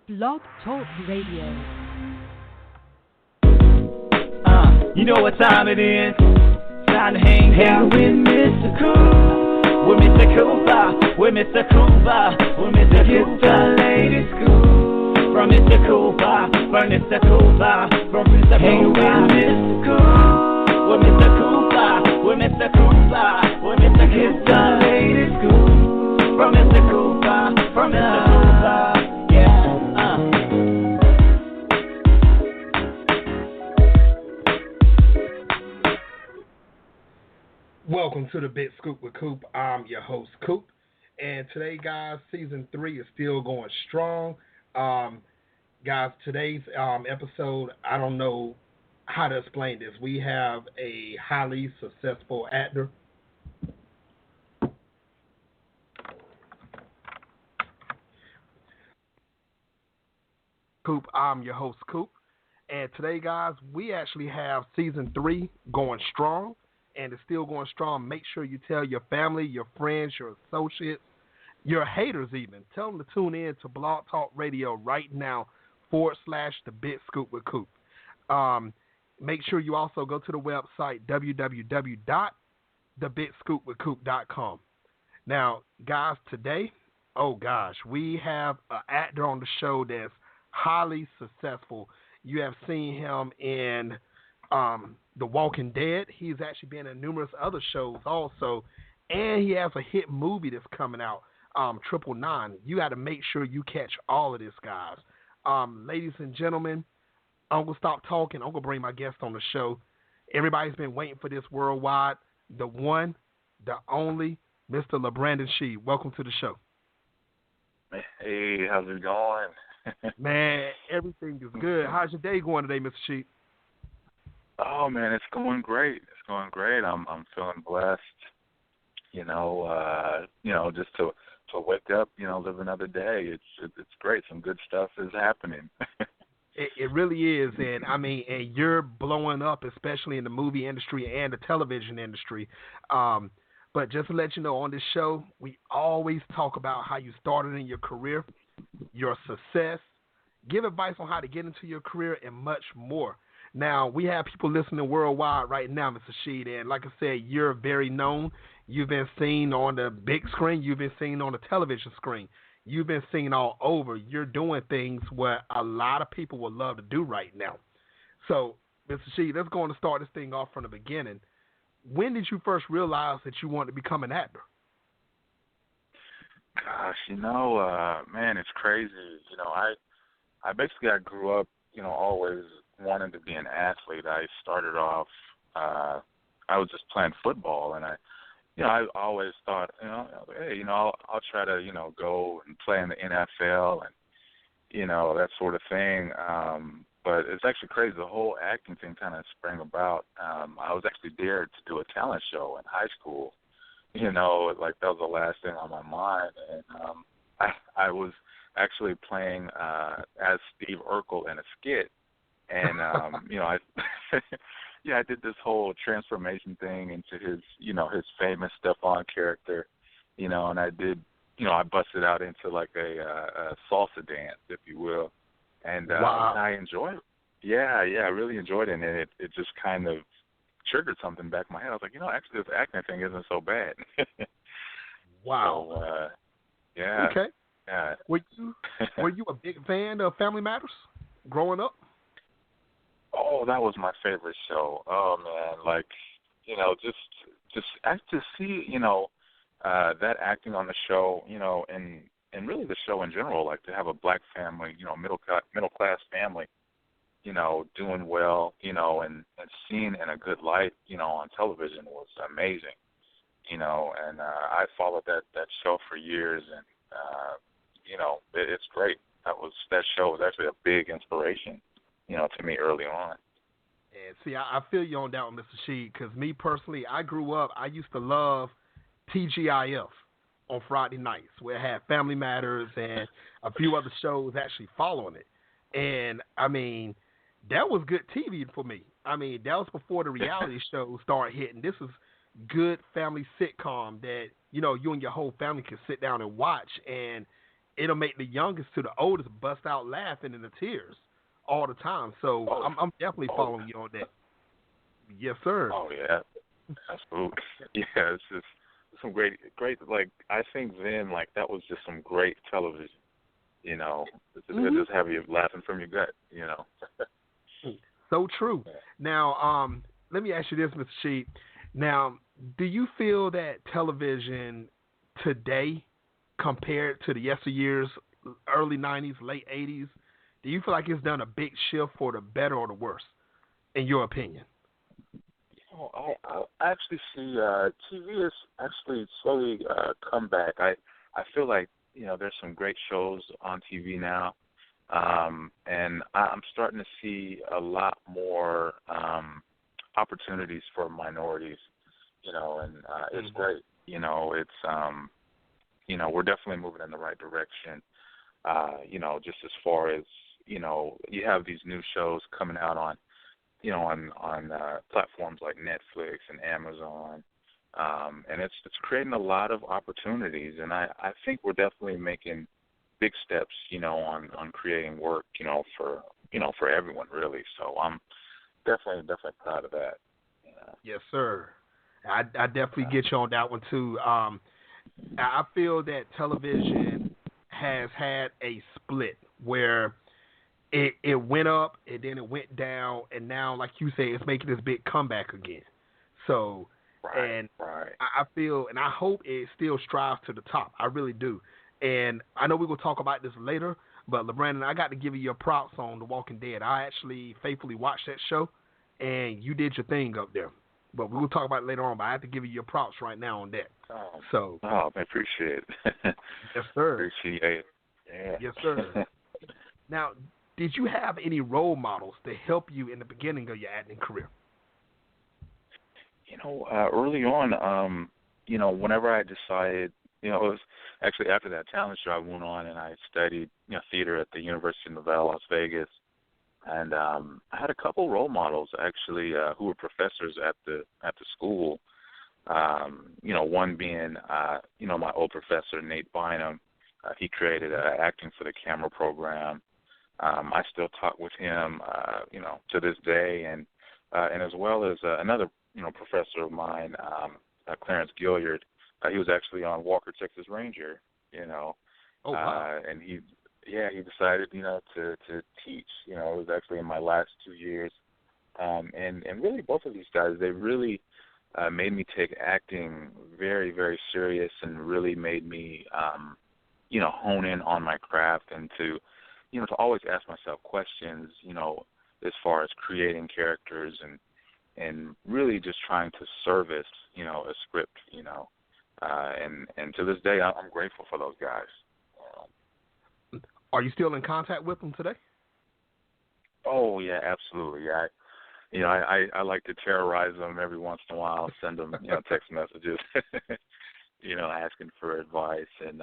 Blog Talk Radio. You know what time it is. Time to hang out with Mr. Coop. With Mr. Coop, with Mr. Coop, with Mr. Coop, the latest scoop. From Mr. Coop, from Mr. Coop, from Mr. Coop. Hang with Mr. Coop. With Mr. Coop, with Mr. Coop, with Mr. Coop, the latest scoop. From Mr. Coop, from Mr. Coop. Welcome to the Big Scoop with Coop. I'm your host, Coop. And today, guys, Season 3 is still going strong. Guys, today's episode, I don't know how to explain this. We have a highly successful actor. Coop, I'm your host, Coop. And today, guys, we actually have Season 3 going strong. And it's still going strong. Make sure you tell your family, your friends, your associates, your haters even. Tell them to tune in to Blog Talk Radio right now / The Big Scoop with Coop. Make sure you also go to the website www.thebigscoopwithcoop.com. Now, guys, today, oh gosh, we have an actor on the show that's highly successful. You have seen him in The Walking Dead. He's actually been in numerous other shows also, and he has a hit movie that's coming out, 999. You got to make sure you catch all of this, guys. Ladies and gentlemen, I'm going to stop talking. I'm going to bring my guest on the show. Everybody's been waiting for this worldwide. The one, the only, Mr. Labrandon Shead. Welcome to the show. Hey, how's it going? Man, everything is good. How's your day going today, Mr. Shead? Oh man, it's going great. It's going great. I'm feeling blessed. Just to wake up, live another day. It's great. Some good stuff is happening. It really is, and I mean, and you're blowing up, especially in the movie industry and the television industry. But just to let you know, on this show, we always talk about how you started in your career, your success, give advice on how to get into your career, and much more. Now, we have people listening worldwide right now, Mr. Shead, and like I said, you're very known. You've been seen on the big screen. You've been seen on the television screen. You've been seen all over. You're doing things what a lot of people would love to do right now. So, Mr. Shead, let's go on to start this thing off from the beginning. When did you first realize that you wanted to become an actor? Gosh, man, it's crazy. I grew up, always wanted to be an athlete. I started off, I was just playing football, and I always thought, hey, I'll try to, go and play in the NFL and, that sort of thing. But it's actually crazy. The whole acting thing kind of sprang about. I was actually dared to do a talent show in high school. Like that was the last thing on my mind. And I was actually playing as Steve Urkel in a skit. And, I did this whole transformation thing into his, his famous Stephon character, and I did, I busted out into like a salsa dance, if you will. And wow. I enjoyed it. Yeah, I really enjoyed it. And it just kind of triggered something back in my head. I was like, actually this acting thing isn't so bad. Wow. So, yeah. Okay. Yeah. Were you a big fan of Family Matters growing up? Oh, that was my favorite show. Oh man, just see, that acting on the show, and really the show in general, like to have a black family, middle class family, doing well, and seen in a good light, on television was amazing, and I followed that show for years, and it's great. That show was actually a big inspiration, to me early on. And see, I feel you on that one, Mr. Shead, because me personally, I grew up, I used to love TGIF on Friday nights, where it had Family Matters and a few other shows actually following it. And, I mean, that was good TV for me. I mean, that was before the reality shows started hitting. This was good family sitcom that, you and your whole family could sit down and watch. And it'll make the youngest to the oldest bust out laughing in the tears all the time. So I'm definitely following you on that. Yes, sir. Oh yeah, absolutely. Yeah, it's just some great. Like I think then, like that was just some great television. You know, just have you laughing from your gut. You know. So true. Now, let me ask you this, Mr. Shead. Now, do you feel that television today, compared to the yesteryears, early 90s, late 80s, do you feel like it's done a big shift for the better or the worse, in your opinion? I actually see TV has actually slowly come back. I feel like, you know, there's some great shows on TV now, and I'm starting to see a lot more opportunities for minorities, you know, and it's great. You know, it's, you know, we're definitely moving in the right direction, you know, just as far as, you know, you have these new shows coming out on, you know, on platforms like Netflix and Amazon, and it's creating a lot of opportunities, and I think we're definitely making big steps, you know, on creating work, you know, for everyone really. So I'm definitely proud of that. Yes, sir. I definitely get you on that one too. I feel that television has had a split where it went up and then it went down, and now, like you say, it's making this big comeback again. So, I feel and I hope it still strives to the top. I really do. And I know we're going to talk about this later, but Labrandon, I got to give you your props on The Walking Dead. I actually faithfully watched that show, and you did your thing up there. But we'll talk about it later on, but I have to give you your props right now on that. I appreciate it. Yes, sir. Appreciate it. Yeah. Yes, sir. Now, did you have any role models to help you in the beginning of your acting career? You know, early on, you know, whenever I decided, you know, it was actually after that talent show, I went on and I studied, you know, theater at the University of Nevada, Las Vegas. And I had a couple role models actually who were professors at the school. You know, one being you know, my old professor Nate Bynum. He created Acting for the Camera program. I still talk with him, you know, to this day, and as well as another, you know, professor of mine, Clarence Gilliard. He was actually on Walker, Texas Ranger. You know, oh wow, and he decided, you know, to teach. You know, it was actually in my last 2 years, and really both of these guys, they really made me take acting very, very serious, and really made me, you know, hone in on my craft, and to, you know, to always ask myself questions, you know, as far as creating characters and really just trying to service, you know, a script, you know, and to this day, I'm grateful for those guys. Are you still in contact with them today? Oh yeah, absolutely. I like to terrorize them every once in a while, send them, you know, text messages, you know, asking for advice, and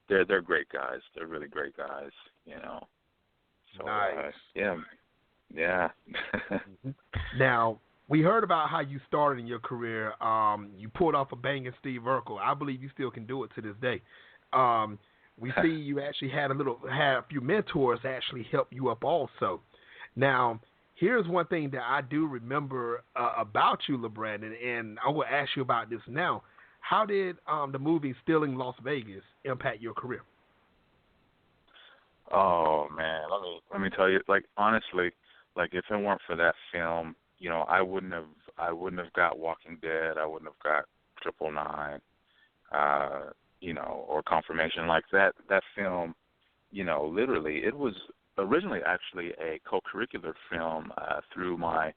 they're great guys. They're really great guys, you know. So, nice. Yeah. Now, we heard about how you started in your career. You pulled off a banging Steve Urkel. I believe you still can do it to this day. We see you actually had a few mentors actually help you up also. Now, here's one thing that I do remember about you, Labrandon, and I will ask you about this now. How did the movie Stealing Las Vegas impact your career? Oh man, let me tell you. Like honestly, like if it weren't for that film, you know, I wouldn't have got Walking Dead. I wouldn't have got 999. You know, or Confirmation. Like that film, you know, literally, it was originally actually a co-curricular film through my,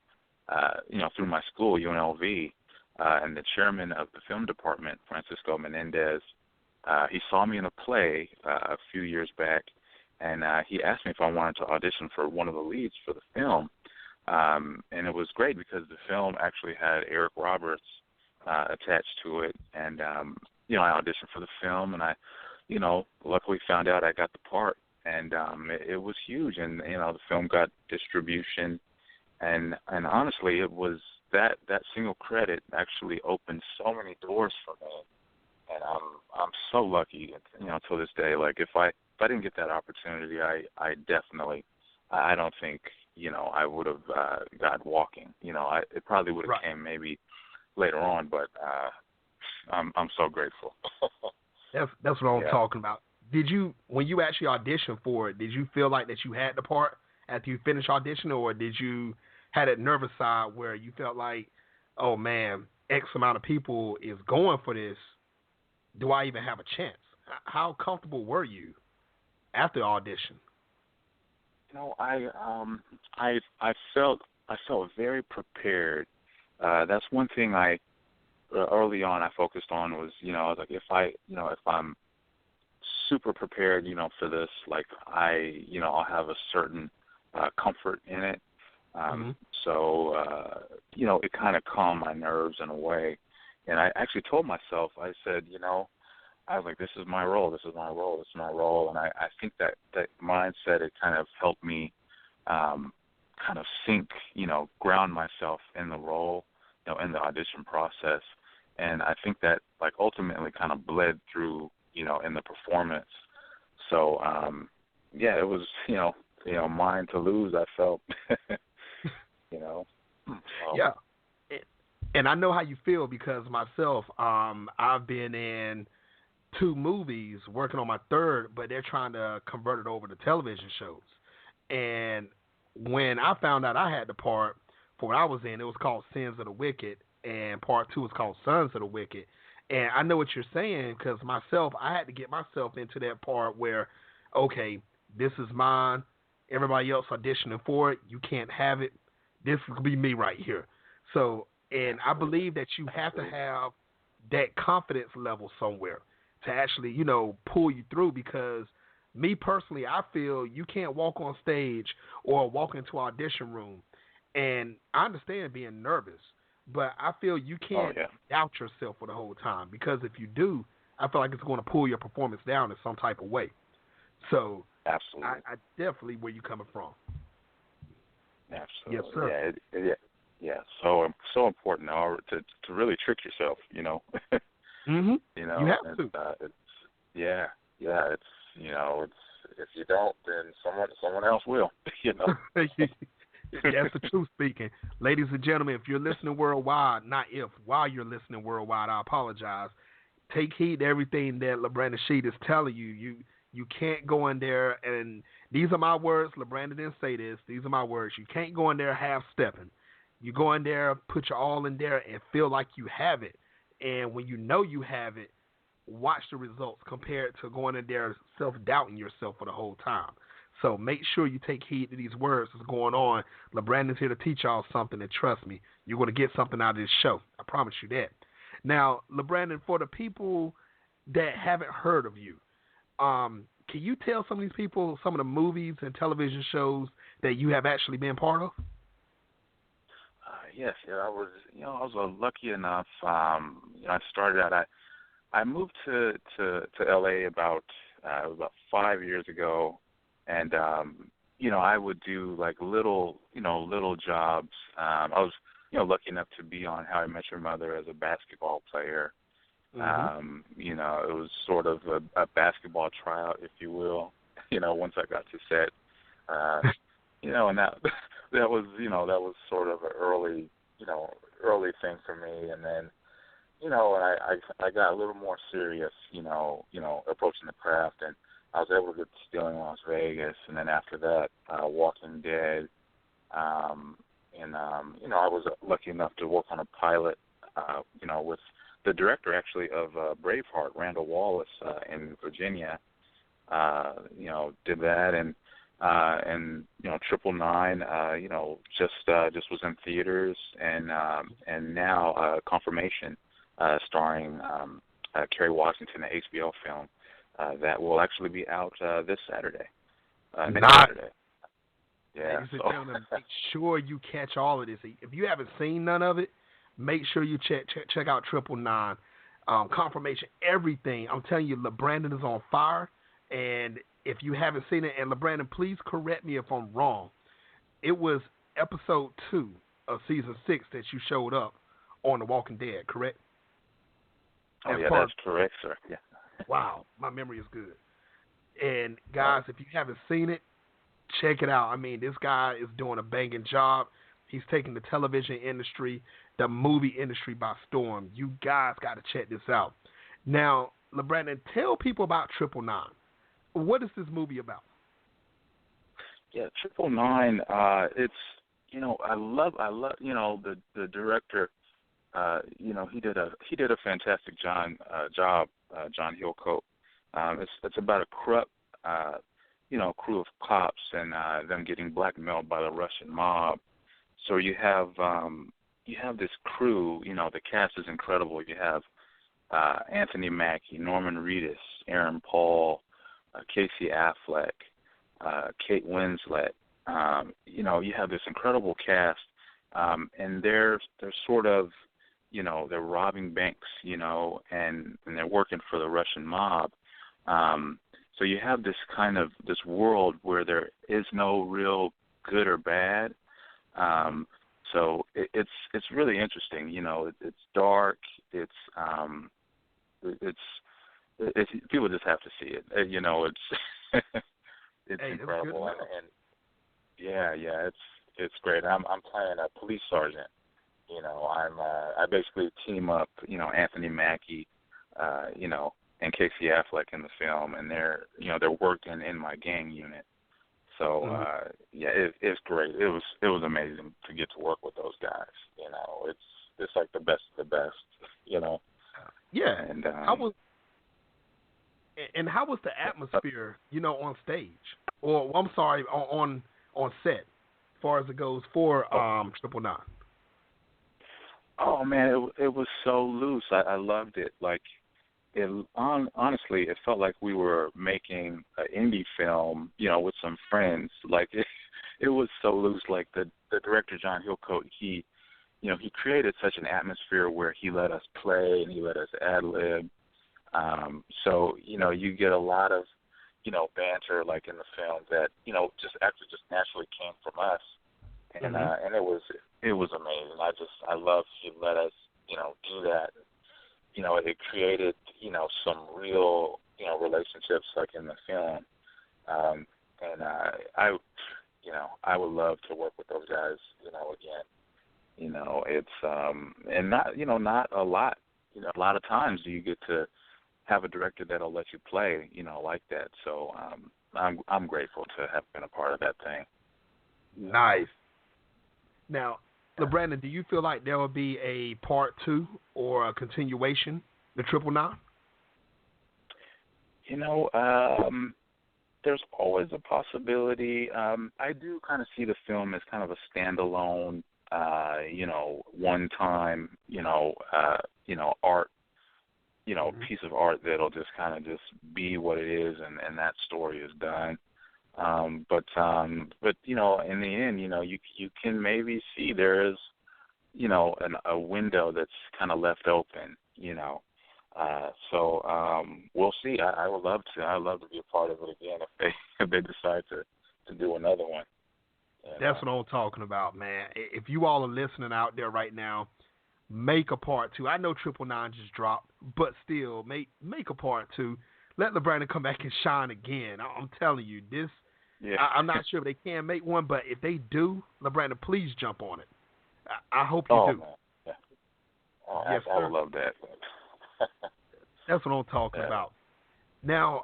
you know, through my school, UNLV, and the chairman of the film department, Francisco Menendez, he saw me in a play a few years back, and he asked me if I wanted to audition for one of the leads for the film, and it was great because the film actually had Eric Roberts attached to it, and you know, I auditioned for the film, and I, you know, luckily found out I got the part, and it was huge, and you know, the film got distribution, and honestly, it was that single credit actually opened so many doors for me, and I'm so lucky, you know, till this day. Like if I I didn't get that opportunity, I definitely, I don't think, I would have got walking. It probably would have came maybe later on, but I'm so grateful. That's what I'm talking about. When you actually auditioned for it, did you feel like that you had the part after you finished auditioning, or did you had that nervous side where you felt like, oh man, X amount of people is going for this, do I even have a chance? How comfortable were you after the audition? I felt very prepared. That's one thing I early on I focused on was, I was like, if I'm super prepared, for this, like I'll have a certain comfort in it. So, it kind of calmed my nerves in a way. And I actually told myself, I said, I was like, this is my role, this is my role, this is my role. And I think that mindset, it kind of helped me kind of sink, ground myself in the role, in the audition process. And I think that, like, ultimately kind of bled through, in the performance. So, it was, mine to lose, I felt, So. Yeah. And I know how you feel because myself, I've been in 2 movies working on my 3rd, but they're trying to convert it over to television shows. And when I found out I had the part for what I was in, it was called Sins of the Wicked, and part 2 was called Sons of the Wicked. And I know what you're saying because myself, I had to get myself into that part where, okay, this is mine. Everybody else auditioning for it. You can't have it. This will be me right here. So, and I believe that you have to have that confidence level somewhere to actually, pull you through, because me personally, I feel you can't walk on stage or walk into an audition room. And I understand being nervous, but I feel you can't doubt yourself for the whole time, because if you do, I feel like it's going to pull your performance down in some type of way. So absolutely, I definitely where you coming from. Absolutely. Yes, sir. Yeah. So important to really trick yourself, Mm-hmm. You have to. It's if you don't, then someone else will. That's the truth speaking. Ladies and gentlemen, if you're listening worldwide, while you're listening worldwide, I apologize. Take heed to everything that Labrandon Shead is telling you. You can't go in there, and these are my words. Labrandon didn't say this. These are my words. You can't go in there half-stepping. You go in there, put your all in there, and feel like you have it. And when you know you have it, watch the results compared to going in there self-doubting yourself for the whole time. So make sure you take heed to these words that's going on. Labrandon's here to teach y'all something, and trust me, you're going to get something out of this show. I promise you that. Now, Labrandon, for the people that haven't heard of you, can you tell some of these people some of the movies and television shows that you have actually been part of? Yes, I was lucky enough. I started out. I moved to LA about 5 years ago, and I would do like little jobs. I was lucky enough to be on How I Met Your Mother as a basketball player. Mm-hmm. It was sort of a basketball tryout, if you will. Once I got to set, and that was sort of an early thing for me. And then, and I got a little more serious, approaching the craft, and I was able to get Stealing Las Vegas, and then after that, Walking Dead, and I was lucky enough to work on a pilot, with the director actually of Braveheart, Randall Wallace, in Virginia. Did that, and 999, just was in theaters, and now Confirmation, starring Kerry Washington, an HBO film that will actually be out this Saturday. Next Saturday. Yeah. Ladies and gentlemen, make sure you catch all of this. If you haven't seen none of it, make sure you check out 999, Confirmation, everything. I'm telling you, Labrandon is on fire. And if you haven't seen it, and Labrandon, please correct me if I'm wrong, it was episode 2 of season 6 that you showed up on The Walking Dead, correct? Oh, yeah, that's correct, sir. Yeah. Wow, my memory is good. And guys, if you haven't seen it, check it out. I mean, this guy is doing a banging job. He's taking the television industry, the movie industry by storm. You guys got to check this out. Now, Labrandon, tell people about 999. What is this movie about? Yeah, 999. It's I love the director. He did a fantastic job. John Hillcoat. It's about a corrupt crew of cops and them getting blackmailed by the Russian mob. So you have this crew. The cast is incredible. You have Anthony Mackie, Norman Reedus, Aaron Paul, Casey Affleck, Kate Winslet. You have this incredible cast, and they're sort of, they're robbing banks, and they're working for the Russian mob. So you have this world where there is no real good or bad. So it's really interesting. It's dark. It's people just have to see it. It's hey, incredible, and yeah, it's great. I'm playing a police sergeant. I basically team up, Anthony Mackie, and Casey Affleck in the film, and they're working in my gang unit. So it's great. It was amazing to get to work with those guys. It's like the best of the best. Yeah. And how was the atmosphere, on stage, or I'm sorry, on set, as far as it goes for 999? Oh man, it was so loose. I loved it. Like, honestly, it felt like we were making an indie film, with some friends. Like it was so loose. Like the director John Hillcoat, he created such an atmosphere where he let us play and he let us ad lib. So you get a lot of banter like in the film that just naturally came from us, and and it was amazing. I love he let us do that. It created some real relationships like in the film, and I would love to work with those guys again. It's and not a lot. A lot of times you get to have a director that'll let you play, like that. So I'm grateful to have been a part of that thing. Nice. Now, Labrandon, do you feel like there will be a part 2 or a continuation to 999? There's always a possibility. I do kind of see the film as kind of a standalone, one-time, art, piece of art that'll just kind of just be what it is, and that story is done. But in the end, you can maybe see there is, a window that's kind of left open, So we'll see. I would love to. I'd love to be a part of it again if they decide to do another one. That's what I'm talking about, man. If you all are listening out there right now, make a part 2. I know 999 just dropped, but still, make a part 2. Let Labrandon come back and shine again. I'm telling you, this. Yeah. I'm not sure if they can make one, but if they do, Labrandon, please jump on it. I hope you do. Man. Yeah. Oh, yes, I would love that. That's what I'm talking about. Now,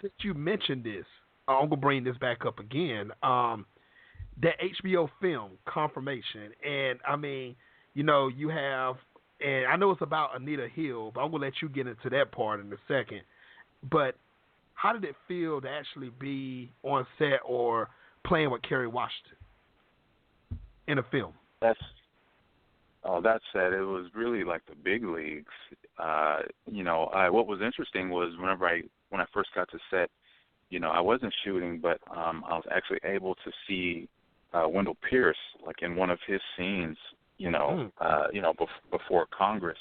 since you mentioned this, I'm going to bring this back up again. That HBO film, Confirmation, and I mean, you have, and I know it's about Anita Hill, but I'm going to let you get into that part in a second. But how did it feel to actually be on set or playing with Kerry Washington in a film? That said, it was really like the big leagues. What was interesting was when I first got to set, I wasn't shooting, but I was actually able to see Wendell Pierce, like in one of his scenes, before Congress.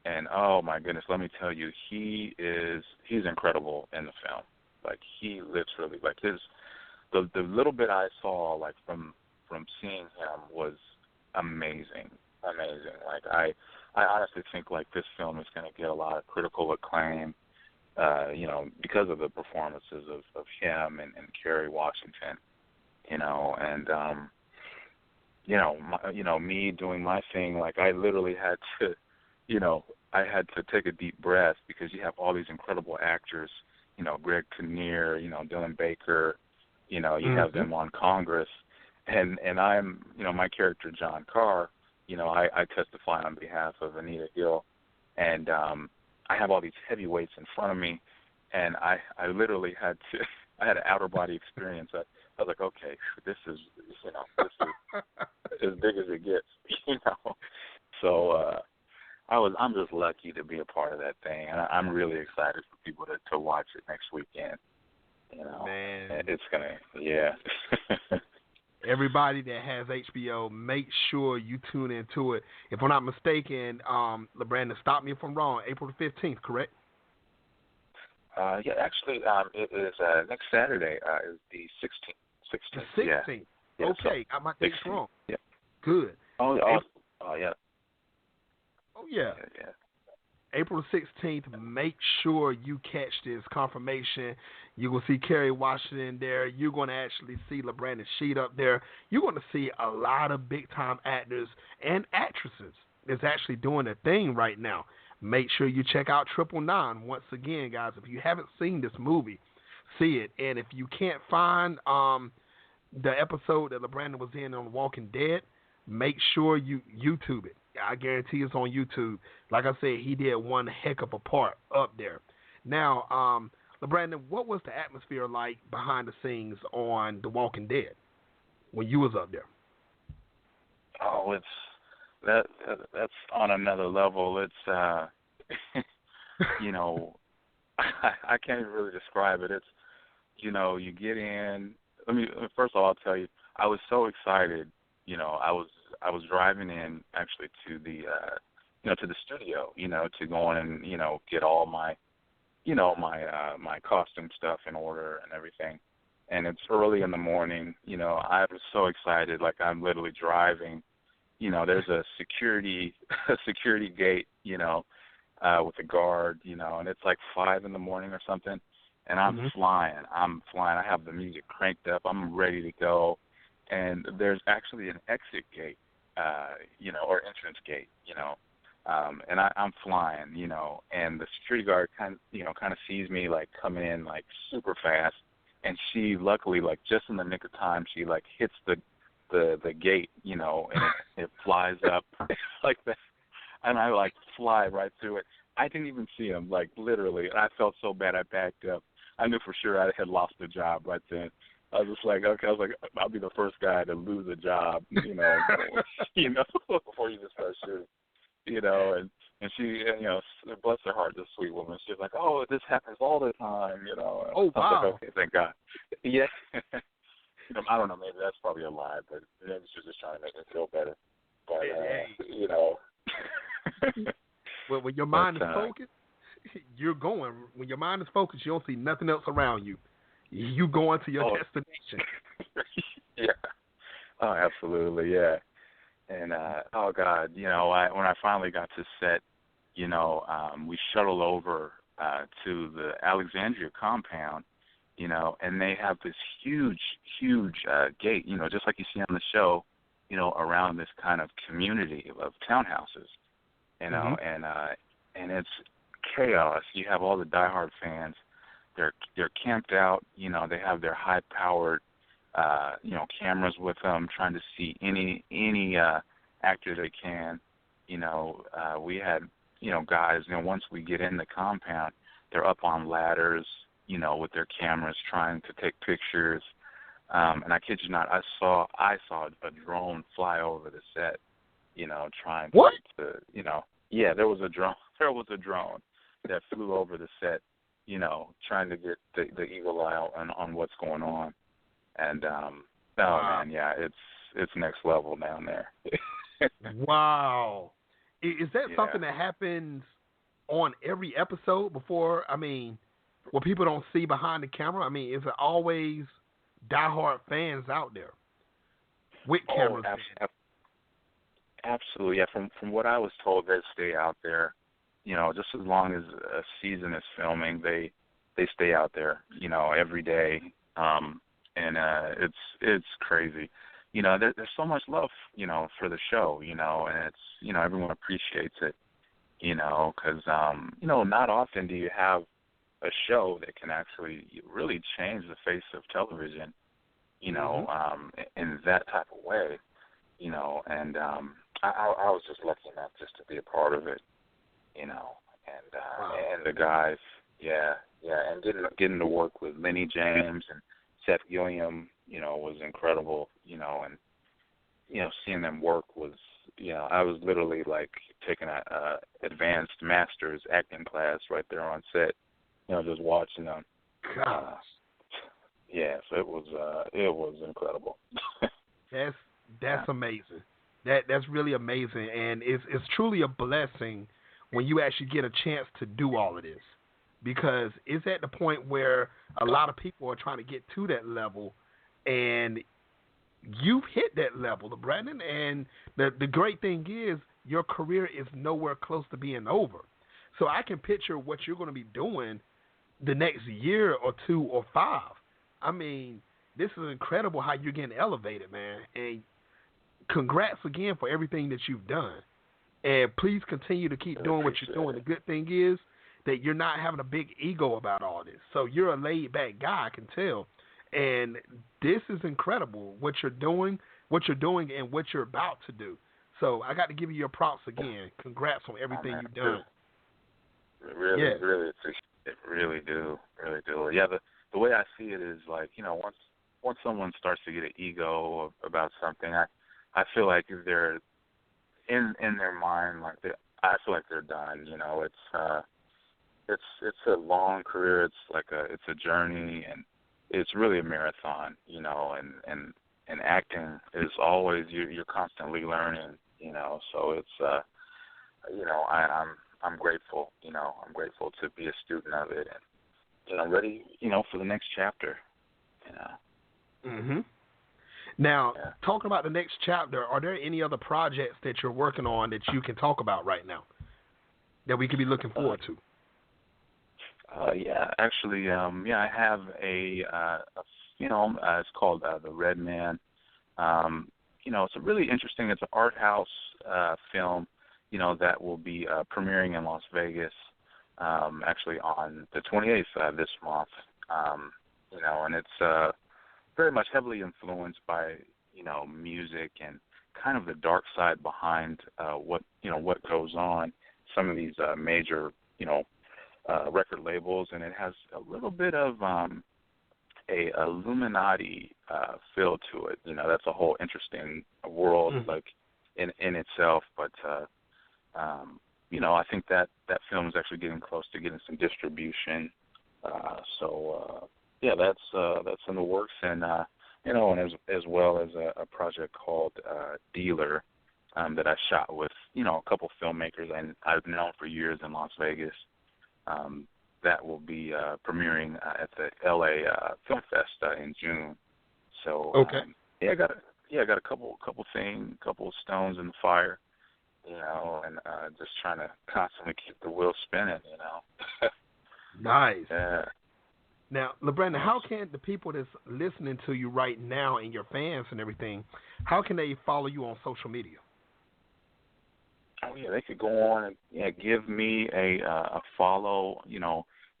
And oh my goodness, let me tell you, he's incredible in the film. Like he literally, like the little bit I saw, like from seeing him was amazing. Like I honestly think like this film is going to get a lot of critical acclaim, because of the performances of him and Kerry Washington, and me doing my thing, like I literally had to, I had to take a deep breath because you have all these incredible actors, Greg Kinnear, Dylan Baker, you have them on Congress, and I'm, my character John Carr, I testify on behalf of Anita Hill, and I have all these heavyweights in front of me, and I literally had to, I had an outer body experience. I was like, okay, this is as big as it gets, So I'm just lucky to be a part of that thing, and I'm really excited for people to watch it next weekend. Man, it's gonna, yeah. Everybody that has HBO, make sure you tune into it. If I'm not mistaken, Labrandon, stop me if I'm wrong. April the 15th, correct? Yeah, actually, it is next Saturday. Is the 16th. The 16th. Yeah. Okay, I might think it's wrong. Yeah. Good. Oh yeah. Oh yeah. Yeah. April the 16th, make sure you catch this confirmation. You will see Kerry Washington there. You're going to actually see Labrandon Shead up there. You're going to see a lot of big-time actors and actresses that's actually doing their thing right now. Make sure you check out 999. Once again, guys, if you haven't seen this movie, see it. And if you can't find the episode that Labrandon was in on Walking Dead, make sure you YouTube it. I guarantee it's on YouTube. Like I said, he did one heck of a part up there. Now, Labrandon, what was the atmosphere like behind the scenes on The Walking Dead when you was up there? Oh, that's on another level. It's I can't even really describe it. It's you get in. First of all, I'll tell you, I was so excited. I was driving in actually to the to the studio, to go in and get all my my costume stuff in order and everything. And it's early in the morning. I was so excited, like I'm literally driving. There's a security gate, with a guard, and it's like 5 in the morning or something, and I'm flying. I have the music cranked up. I'm ready to go. And there's actually an exit gate, or entrance gate, and I'm flying, and the security guard kind of sees me like coming in like super fast, and she luckily like just in the nick of time she like hits the gate, and it flies up like that, and I like fly right through it. I didn't even see him, like literally, and I felt so bad I backed up. I knew for sure I had lost the job right then. I was just like, okay, I'll be the first guy to lose a job, before you just start shooting, and she, bless her heart, this sweet woman, she's like, oh, this happens all the time, Oh, wow. I was like, okay, thank God. Yeah. I don't know, maybe that's probably a lie, but maybe she's just trying to make me feel better. But, When your mind is focused, you're going. When your mind is focused, you don't see nothing else around you. You going to your destination. Yeah. Oh, absolutely, yeah. And, oh, God, when I finally got to set, we shuttled over to the Alexandria compound, and they have this huge gate, just like you see on the show, around this kind of community of townhouses, and it's chaos. You have all the diehard fans. They're camped out, they have their high-powered, cameras with them, trying to see any actor they can. We had, guys, once we get in the compound, they're up on ladders, with their cameras trying to take pictures. And I kid you not, I saw a drone fly over the set, trying to, yeah, there was a drone that flew over the set, trying to get the eagle eye on what's going on. And man, yeah, it's next level down there. Wow. Is that something that happens on every episode before? What people don't see behind the camera? Is it always diehard fans out there with cameras? Absolutely. Yeah, from what I was told, they stay out there, just as long as a season is filming, they stay out there, every day. And it's crazy. There's so much love, for the show, and it's, everyone appreciates it, because, not often do you have a show that can actually really change the face of television, in that type of way, and I was just lucky enough just to be a part of it, and the guys, and getting to work with Lenny James and Seth Gilliam, was incredible, and, seeing them work was, I was literally like taking a advanced master's acting class right there on set, just watching them. Gosh. So it was incredible. That's amazing. That's really amazing, and it's truly a blessing when you actually get a chance to do all of this, because it's at the point where a lot of people are trying to get to that level, and you've hit that level, Labrandon, and the great thing is your career is nowhere close to being over. So I can picture what you're going to be doing the next year or 2 or 5. I mean, this is incredible how you're getting elevated, man, and congrats again for everything that you've done. And please continue to keep doing what you're doing. The good thing is that you're not having a big ego about all this. So you're a laid-back guy, I can tell. And this is incredible, what you're doing, and what you're about to do. So I got to give you your props again. Congrats on everything you've done. Really appreciate it. Really do. Yeah, the way I see it is like, once someone starts to get an ego about something, I feel like they're in their mind, like I feel like they're done. It's a long career. It's a journey, and it's really a marathon. And acting is always you're constantly learning. So it's I'm grateful. I'm grateful to be a student of it, and I'm ready. For the next chapter. Mhm. Now, talking about the next chapter, are there any other projects that you're working on that you can talk about right now that we could be looking forward to? Actually, I have a film. It's called The Red Man. It's a really interesting. It's an art house film. That will be premiering in Las Vegas. Actually on the 28th this month. And it's very much heavily influenced by, music and kind of the dark side behind what goes on, some of these major, record labels, and it has a little bit of a Illuminati feel to it. That's a whole interesting world, like in itself, but I think that film is actually getting close to getting some distribution. That's in the works, and and as well as a project called Dealer that I shot with a couple filmmakers and I've known for years in Las Vegas. That will be premiering at the LA Film Fest in June. So I got a couple stones in the fire, and just trying to constantly keep the wheel spinning, Nice. Yeah. Now, Labrandon, how can the people that's listening to you right now and your fans and everything, how can they follow you on social media? Oh, yeah, they could go on and give me a follow,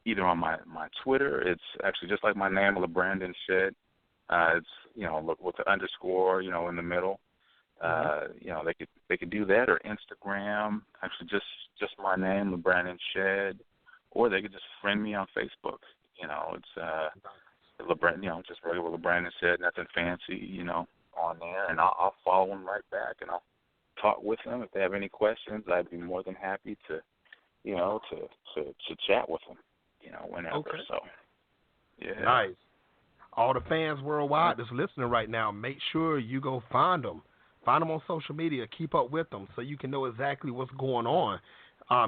either on my Twitter. It's actually just like my name, Labrandon Shead. It's, with the underscore, in the middle. They could do that, or Instagram, actually just my name, Labrandon Shead, or they could just friend me on Facebook. It's just regular Labrandon Shead, nothing fancy, on there, and I'll follow them right back, and I'll talk with them. If they have any questions, I'd be more than happy to chat with them, whenever. Okay. So, yeah. Nice. All the fans worldwide that's listening right now, make sure you go find them. Find them on social media. Keep up with them so you can know exactly what's going on.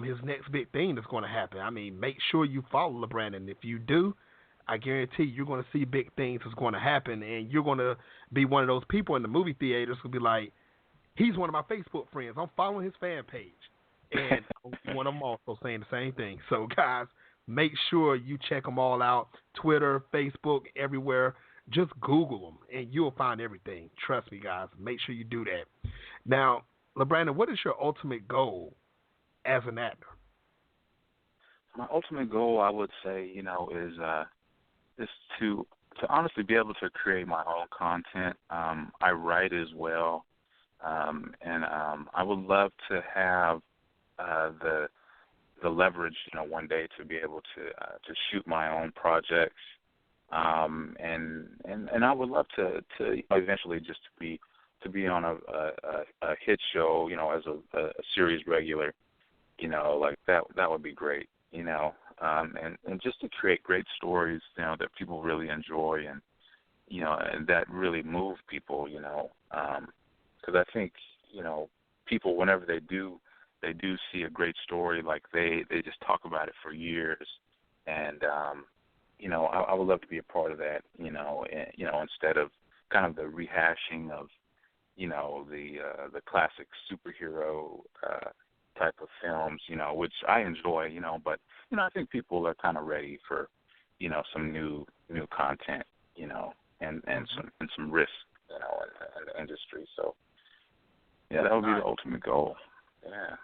His next big thing that's going to happen. I mean, make sure you follow Labrandon. If you do, I guarantee you're going to see big things that's going to happen, and you're going to be one of those people in the movie theaters who'll be like, he's one of my Facebook friends. I'm following his fan page. And one of them also saying the same thing. So, guys, make sure you check them all out. Twitter, Facebook, everywhere. Just Google them, and you'll find everything. Trust me, guys. Make sure you do that. Now, Labrandon, what is your ultimate goal as an actor? My ultimate goal, I would say, is to honestly be able to create my own content. I write as well, and I would love to have the leverage, one day to be able to shoot my own projects, and I would love to eventually just to be on a hit show, as a series regular, like that would be great, and just to create great stories, that people really enjoy and and that really move people, because I think people, whenever they do see a great story, like they just talk about it for years, and I would love to be a part of that, instead of kind of the rehashing of the classic superhero type of films, which I enjoy, but I think people are kind of ready for some new content, and some risk, in the industry. So yeah, that would be the ultimate goal. Yeah.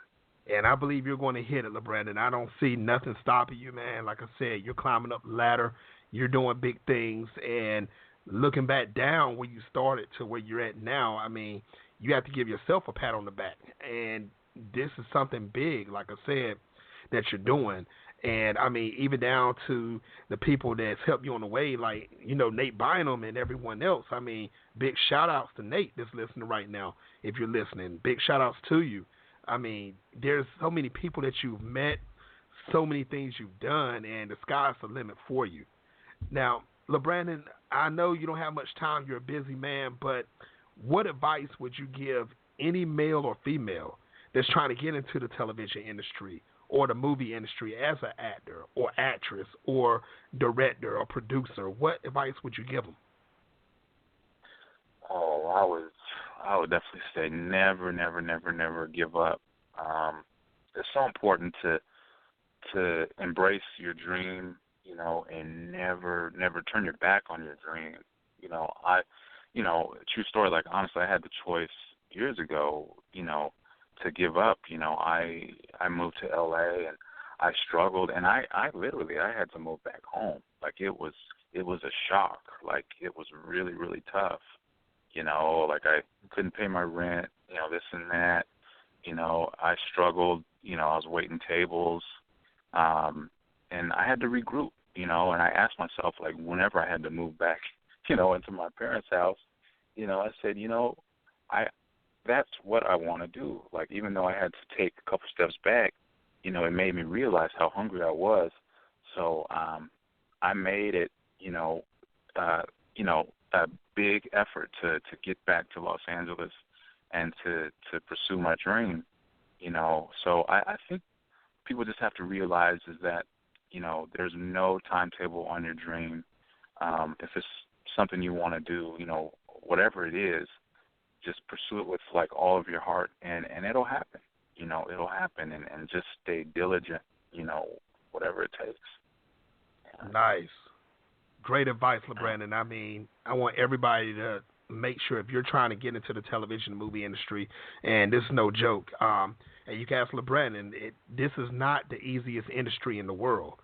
And I believe you're going to hit it, Labrandon. I don't see nothing stopping you, man. Like I said, you're climbing up the ladder. You're doing big things. And looking back down where you started to where you're at now, I mean, you have to give yourself a pat on the back. And this is something big, like I said, that you're doing. And, I mean, even down to the people that's helped you on the way, like, Nate Bynum and everyone else. I mean, big shout-outs to Nate that's listening right now, if you're listening. Big shout-outs to you. I mean, there's so many people that you've met, so many things you've done, and the sky's the limit for you. Now, Labrandon, I know you don't have much time. You're a busy man, but what advice would you give any male or female that's trying to get into the television industry or the movie industry as an actor or actress or director or producer? What advice would you give them? Oh, I would definitely say never give up. It's so important to embrace your dream, and never turn your back on your dream. True story. Like, honestly, I had the choice years ago, to give up. I moved to LA and I struggled, and I literally had to move back home. Like, it was a shock. Like, it was really, really tough. Like, I couldn't pay my rent, this and that. I struggled, I was waiting tables, and I had to regroup, and I asked myself, like, whenever I had to move back, into my parents' house, I said, that's what I want to do. Like, even though I had to take a couple steps back, it made me realize how hungry I was. So I made it, a big effort to get back to Los Angeles and to pursue my dream, So I think people just have to realize is that, there's no timetable on your dream. If it's something you want to do, whatever it is, just pursue it with, like, all of your heart, and it'll happen. It'll happen, and just stay diligent, whatever it takes. Yeah. Nice. Great advice, Labrandon. I mean, I want everybody to make sure if you're trying to get into the television movie industry, and this is no joke, and you can ask Labrandon, this is not the easiest industry in the world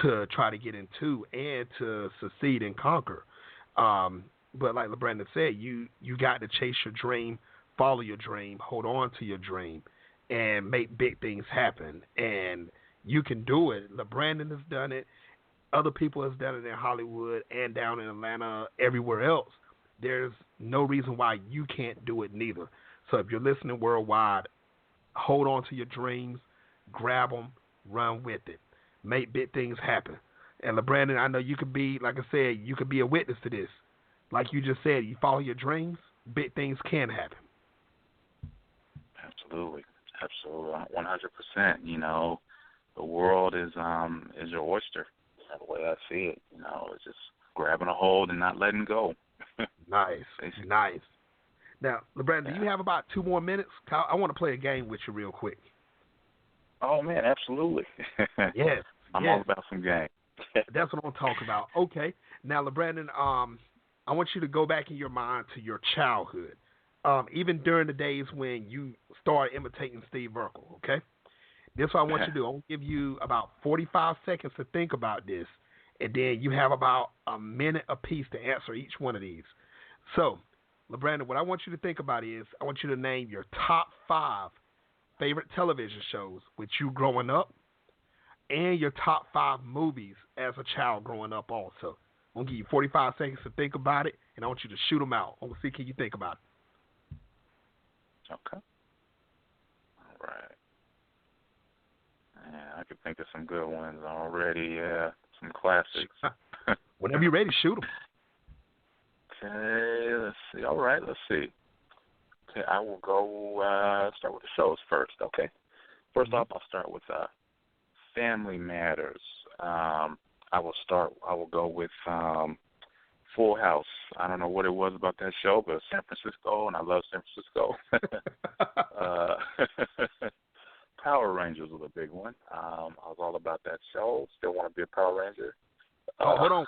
to try to get into and to succeed and conquer. But like Labrandon said, you got to chase your dream, follow your dream, hold on to your dream, and make big things happen. And you can do it. Labrandon has done it. Other people have done it in Hollywood and down in Atlanta, everywhere else. There's no reason why you can't do it neither. So if you're listening worldwide, hold on to your dreams, grab them, run with it. Make big things happen. And Labrandon, I know you could be, like I said, you could be a witness to this. Like you just said, you follow your dreams, big things can happen. Absolutely. 100%. The world is your oyster. The way I see it, it's just grabbing a hold and not letting go. Nice. Now, Labrandon, do you have about 2 more minutes? I want to play a game with you real quick. Oh man, absolutely. Yes. I'm yes. all about some game. That's what I'm talking about. Okay. Now, Labrandon, I want you to go back in your mind to your childhood, even during the days when you started imitating Steve Urkel, okay? This is what I want you to do. I'm going to give you about 45 seconds to think about this, and then you have about a minute apiece to answer each one of these. So, Labrandon, what I want you to think about is I want you to name your top 5 favorite television shows with you growing up, and your top 5 movies as a child growing up also. I'm going to give you 45 seconds to think about it, and I want you to shoot them out. I'm going to see can you think about it. Okay. All right. Yeah, I could think of some good ones already. Yeah, some classics. Whenever you're ready, shoot them. Okay, let's see. All right, let's see. Okay, I will go start with the shows first, okay? First off, I'll start with Family Matters. I will go with Full House. I don't know what it was about that show, but San Francisco, and I love San Francisco. Power Rangers was a big one. I was all about that show. Still want to be a Power Ranger. Hold on.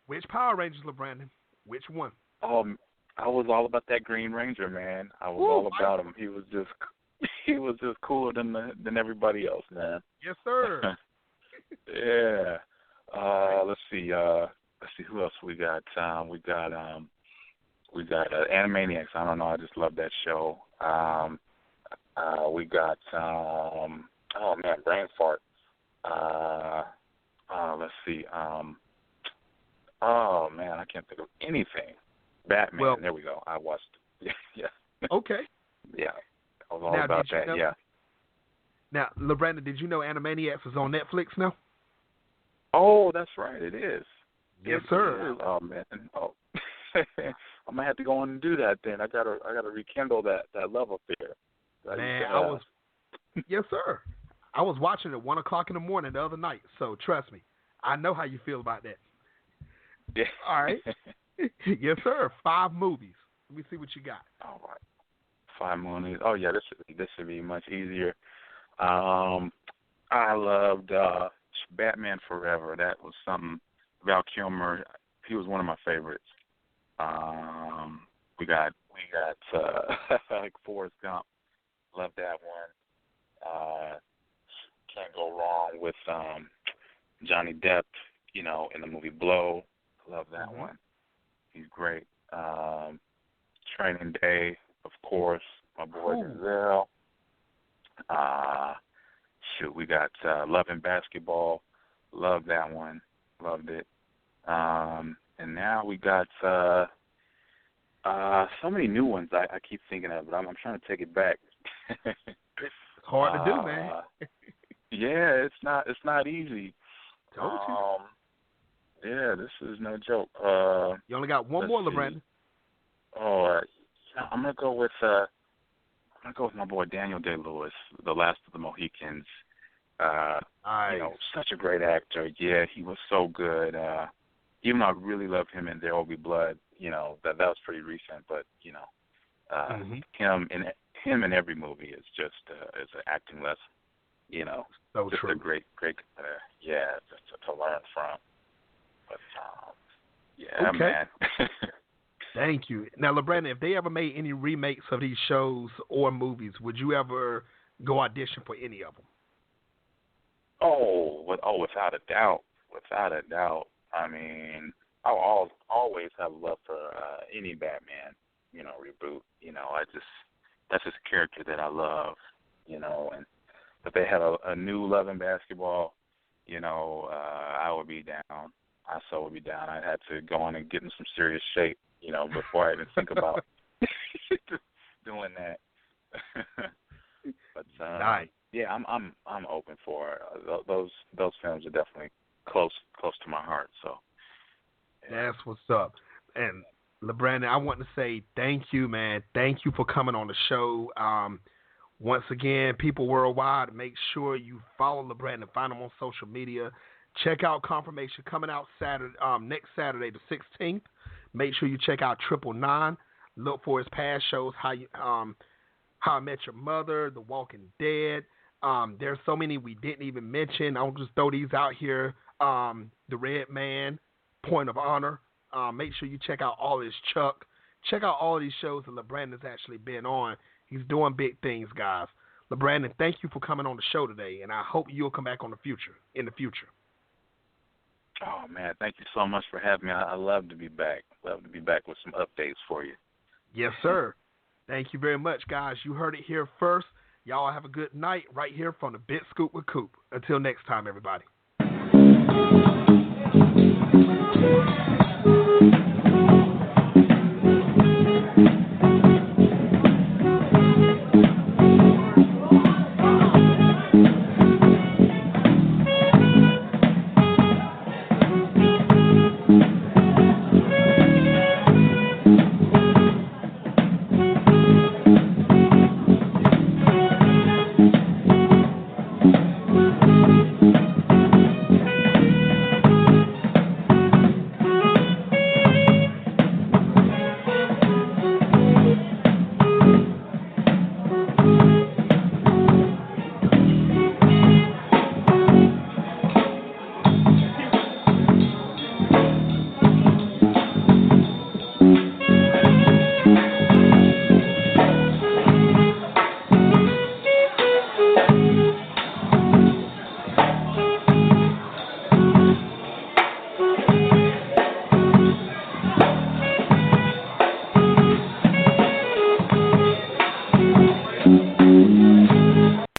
Which Power Rangers, Labrandon? Which one? I was all about that Green Ranger, man. I was all about him. He was just cooler than everybody else, man. Yes, sir. Yeah. Let's see who else we got. We got Animaniacs. I don't know. I just love that show. We got oh man, brain fart. Let's see. Oh man, I can't think of anything. Batman. Well, there we go. I watched. Yeah. Okay. Yeah. I was all about that. Yeah. Now, Labrandon, did you know Animaniacs is on Netflix now? Oh, that's right. It is. Yes, sir. It is. Oh man. Oh. I'm gonna have to go on and do that then. I gotta rekindle that love affair. Man, yes, sir. I was watching at 1:00 in the morning the other night. So trust me, I know how you feel about that. Yeah. All right. Yes, sir. 5 movies. Let me see what you got. All right. 5 movies. Oh yeah, this should be much easier. I loved Batman Forever. That was something. Val Kilmer. He was one of my favorites. We got like Forrest Gump. Love that one. Can't go wrong with Johnny Depp, in the movie Blow. Love that one. He's great. Training Day, of course. My boy Denzel. We got Love and Basketball. Love that one. Loved it. And now we got so many new ones I keep thinking of, but I'm trying to take it back. It's hard to do, man. Yeah, it's not easy. Told you. Yeah, this is no joke. You only got one more, Labrandon. Oh, I'm gonna go with my boy Daniel Day-Lewis, The Last of the Mohicans. Nice. Such a great actor. Yeah, he was so good. Even though I really loved him in There Will Be Blood, that was pretty recent, but him in every movie is just is an acting lesson. So just true. A great just to learn from. But yeah, okay. Man. Thank you. Now, Labrandon, if they ever made any remakes of these shows or movies, would you ever go audition for any of them? Without a doubt. Without a doubt. I mean, I'll always have love for any Batman, reboot. That's just a character that I love, and if they had a new Love and Basketball, I would be down. I so would be down. I'd have to go on and get in some serious shape, before I even think about doing that. But nice. Yeah, I'm open for it. Those films are definitely close to my heart. So yeah. That's what's up. And Labrandon, I want to say thank you, man. Thank you for coming on the show. Once again, people worldwide, make sure you follow Labrandon, find him on social media. Check out Confirmation coming out next Saturday, the 16th. Make sure you check out 999. Look for his past shows, How I Met Your Mother, The Walking Dead, There's so many we didn't even mention. I'll just throw these out here. The Red Man, Point of Honor. Make sure you check out all his Chuck. Check out all these shows that Labrandon's actually been on. He's doing big things, guys. Labrandon, thank you for coming on the show today, and I hope you'll come back in the future. Oh, man, thank you so much for having me. I love to be back. Love to be back with some updates for you. Yes, sir. Thank you very much, guys. You heard it here first. Y'all have a good night right here from the Big Scoop with Coop. Until next time, everybody.